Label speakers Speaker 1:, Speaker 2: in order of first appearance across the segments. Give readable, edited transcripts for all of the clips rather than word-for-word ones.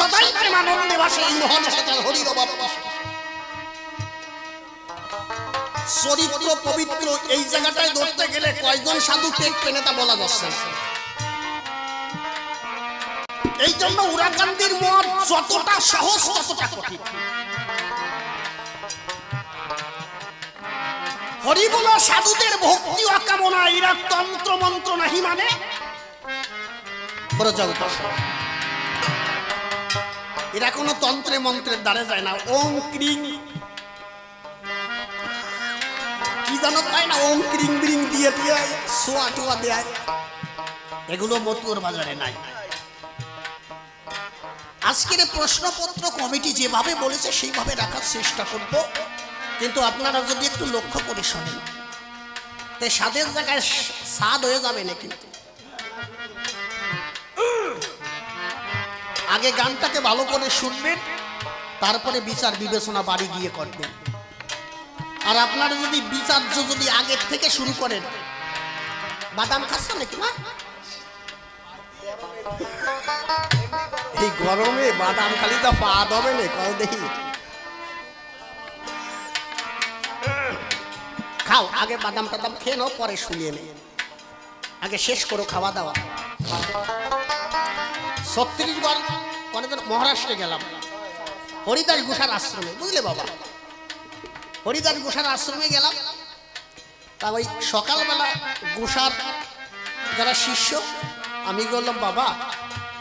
Speaker 1: সদাই প্রেমানন্দে ভাসে এই মহান সতার হরির অভাব। চরিত্র পবিত্র এই জায়গাটায় ধরতে গেলে কয়জন সাধু টেক পেনে তা বলা যাচ্ছে না। এই জন্য উরাকান্দির মত যতটা সহজ ততটা কঠিন। হরিবল সাধুদের ভক্তি অকামনা, এরা তন্ত্র মন্ত্র নাহি মানে এরা কোন তন্ত্রে মন্ত্রের দ্বারে যায় না। ওং ক্রিং কি জানো তাই না, ওং ক্রিং ব্রিং দিয়ে দিয়ে সোয়া টোয়া দেয়, এগুলো মতুয়ার বাজারে নাই। আজকের প্রশ্নপত্র কমিটি যেভাবে বলেছে সেইভাবে রাখার চেষ্টা করব, কিন্তু আপনারা যদি একটু লক্ষ্য করে শোনেন তে স্বাদের জায়গায় স্বাদ হয়ে যাবে না। কিন্তু আগে গানটাকে ভালো করে শুনবেন, তারপরে বিচার বিবেচনা বাড়ি গিয়ে করবেন। আর আপনারা যদি বিচার্য যদি আগের থেকে শুরু করেন, বাদাম খাচ্ছ নাকি না? এই গরমে বাদাম খালি তো পাদ হবে না, কও দেখি খাও, আগে বাদাম টাদাম খেয়ে নাও, পরে শুনিয়ে নে, আগে শেষ করো খাওয়া দাওয়া। 36 বার মহারাষ্ট্রে গেলাম হরিদাস ঘোষার আশ্রমে, বুঝলে বাবা, হরিদাস ঘোষার আশ্রমে গেলাম। তা ওই সকালবেলা ঘোষার যারা শিষ্য, আমি বললাম বাবা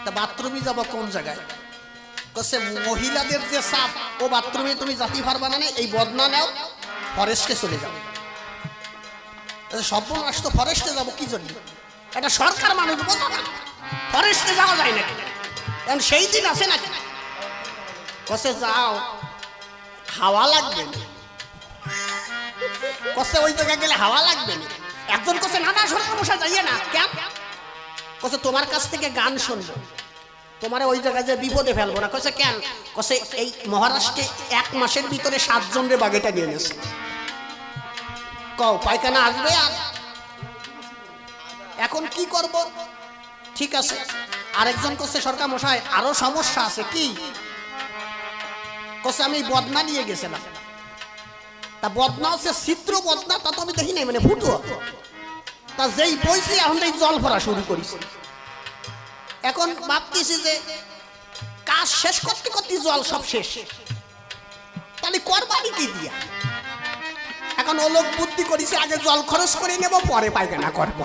Speaker 1: তা বাথরুমে যাবো কোন জায়গায়? কাছে মহিলাদের যে সাপ, ও বাথরুমে তুমি জাতি পারবা না, এই বদনা নাও, ফরেস্টে চলে যাও। সর্বনাশ তো, ফরেস্টে যাবো কি জন্য? এটা সরকার মানুষ বলো না, ফরেস্টে যাওয়া যায় নাকি? এখন সেই দিন আছে নাকি? কসে যাও, হাওয়া লাগবে না। কসে ওই জায়গায় গেলে হাওয়া লাগবে না। একজন কসে না না সরকার মশা যাইয়ে না, কেন? কসে তোমার কাছ থেকে গান শুনবো, তোমার ওই জায়গায় যে বিপদে ফেলবো না। কসে কেন? কসে এই মহারাষ্ট্রে 1 মাসের ভিতরে 7 জনের বাগেটা নিয়ে গেছে। কও পায়খানা আসবে আর এখন কি করব? ঠিক আছে, আরেকজন কসে সরকার মশাই আরো সমস্যা আছে। কি? কসে আমি বদনা নিয়ে গেছিলাম। তা বদনা হচ্ছে চিত্র বদনা, তা তো আমি দেখি নাই, মানে ফুটো। তা যেই বইছি এখন এই জল ভরা শুরু করেছি। এখন ভাবতেছি যে কাজ শেষ করতে করতে জল সব শেষ, তাহলে করবানি কি দিয়া? এখন ও লোক বুদ্ধি করেছে আগে জল খরচ করে নেব, পরে পায়খানা করব।